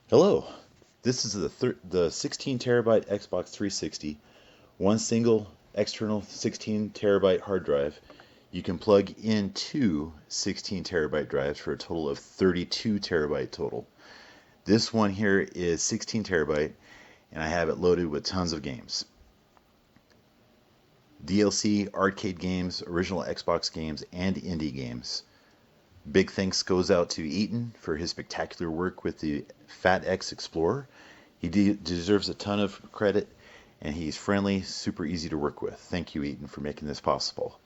Hello, this is the 16 terabyte Xbox 360, one single external 16 terabyte hard drive. You can plug in two 16 terabyte drives for a total of 32 terabyte total. This one here is 16 terabyte and I have it loaded with tons of games. DLC, arcade games, original Xbox games, and indie games. Big thanks goes out to Eaton for his spectacular work with the FATX Explorer. He deserves a ton of credit, and he's friendly, super easy to work with. Thank you, Eaton, for making this possible.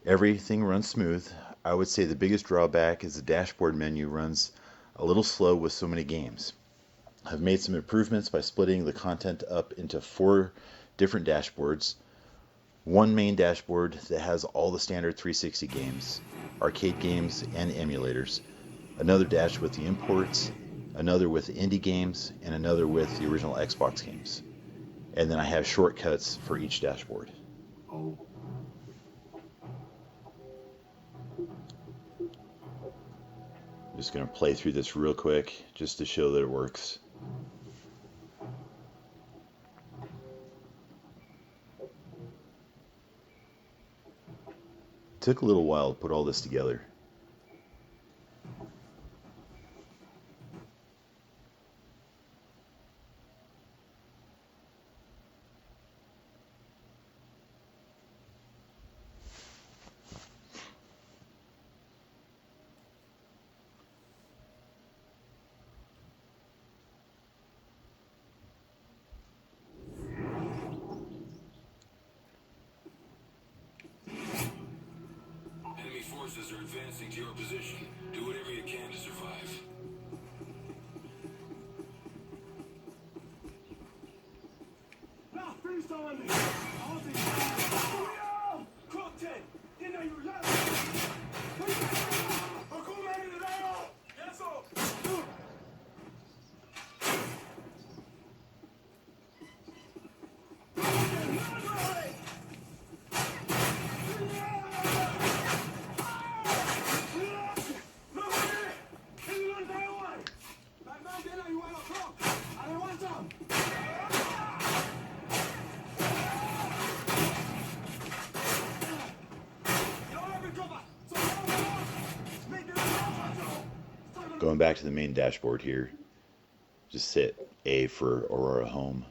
Everything runs smooth. I would say the biggest drawback is the dashboard menu runs a little slow with so many games. I've made some improvements by splitting the content up into 4 different dashboards. One main dashboard that has all the standard 360 games, arcade games, and emulators. Another dash with the imports, another with indie games, and another with the original Xbox games. And then I have shortcuts for each dashboard. I'm just going to play through this real quick just to show that it works. It took a little while to put all this together. Enemy forces are advancing to your position. Do whatever you can to survive. Going back to the main dashboard here, just hit A for Aurora Home.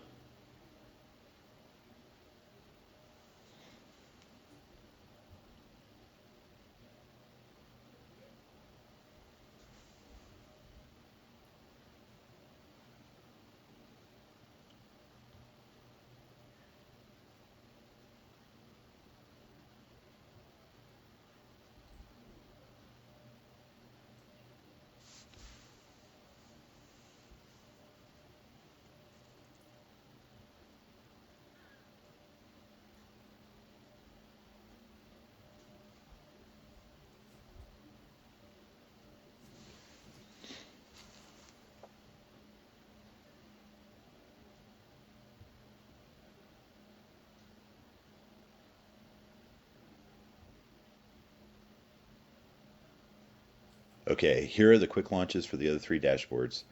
Okay, here are the quick launches for the other 3 dashboards.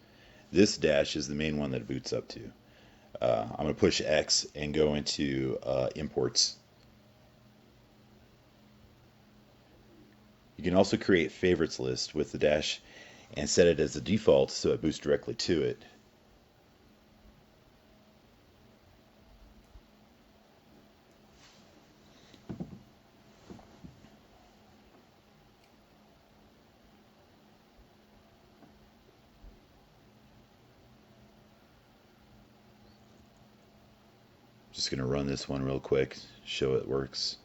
This dash is the main one that it boots up to. I'm going to push X and go into imports. You can also create favorites list with the dash and set it as the default so it boots directly to it. Just going to run this one real quick, show it works.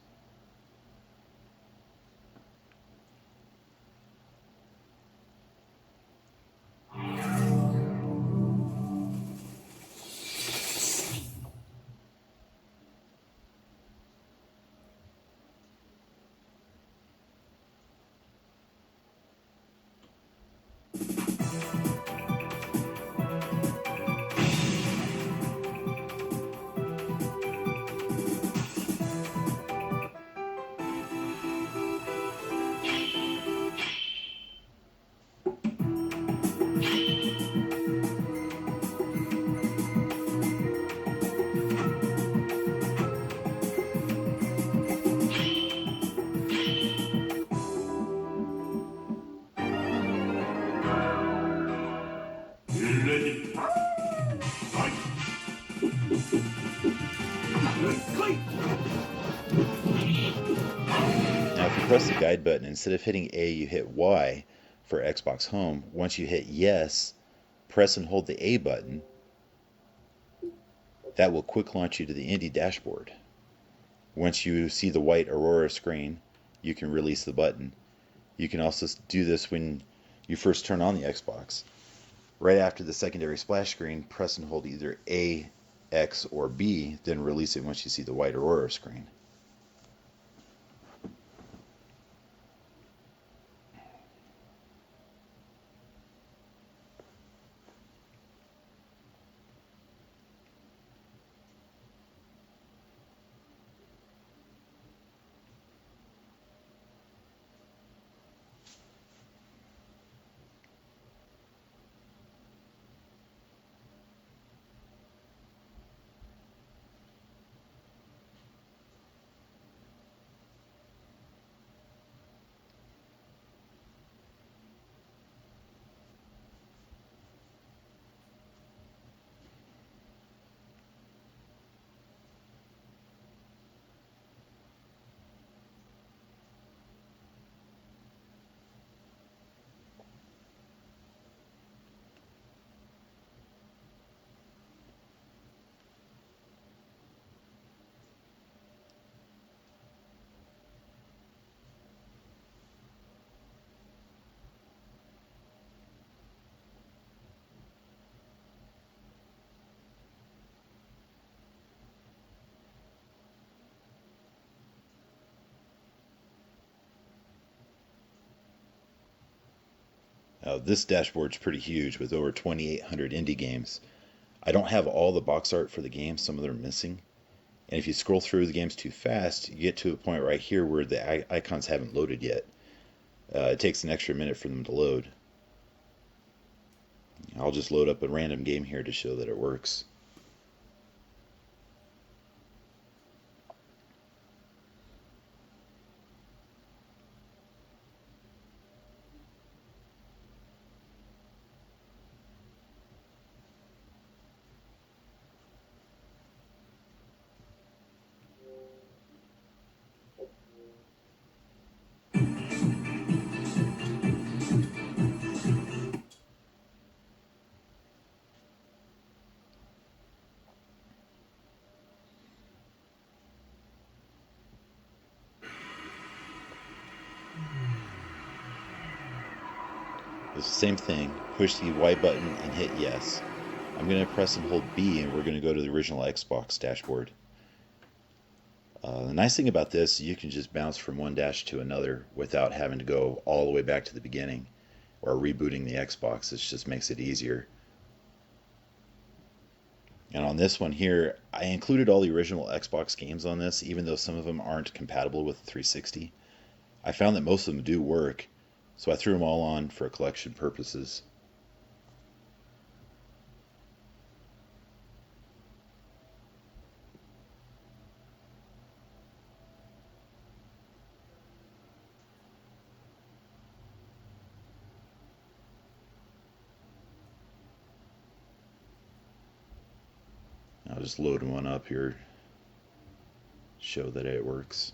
press the guide button, instead of hitting A, you hit Y for Xbox Home. Once you hit yes, press and hold the A button. That will quick launch you to the Indie dashboard. Once you see the white Aurora screen, you can release the button. You can also do this when you first turn on the Xbox. Right after the secondary splash screen, press and hold either A, X, or B, then release it once you see the white Aurora screen. This dashboard's pretty huge with over 2,800 indie games. I don't have all the box art for the games, some of them are missing. And if you scroll through the games too fast, you get to a point right here where the icons haven't loaded yet. It takes an extra minute for them to load. I'll just load up a random game here to show that it works. It's the same thing. Push the Y button and hit yes. I'm going to press and hold B, and we're going to go to the original Xbox dashboard. The nice thing about this, you can just bounce from one dash to another without having to go all the way back to the beginning or rebooting the Xbox. It just makes it easier. And on this one here, I included all the original Xbox games on this, even though some of them aren't compatible with 360. I found that most of them do work, so I threw them all on for collection purposes. I'll just load one up here, show that it works.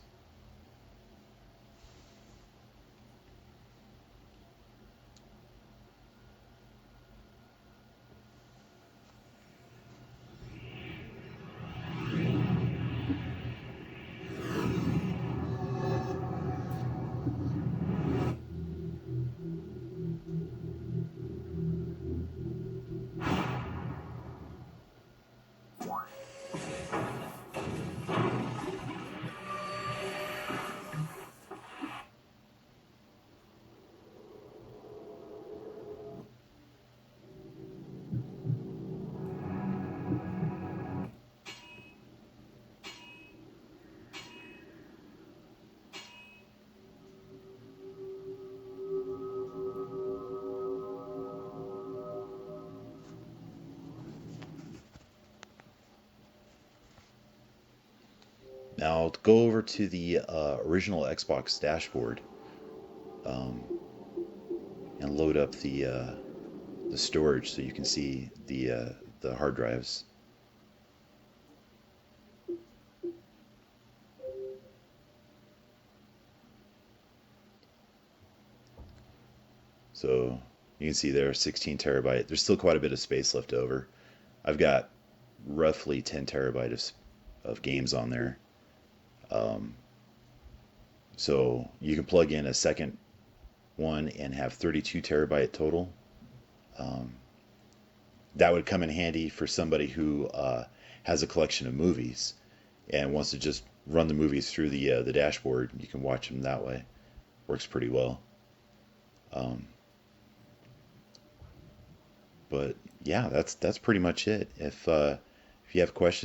Now I'll go over to the original Xbox dashboard um, and load up the storage so you can see the hard drives. So you can see there 16 terabyte. There's still quite a bit of space left over. I've got roughly 10 terabytes of games on there. Um, so you can plug in a second one and have 32 terabyte total. Um, that would come in handy for somebody who has a collection of movies and wants to just run the movies through the dashboard. You can watch them that way. Works pretty well. Um, but yeah, that's pretty much it. If you have questions,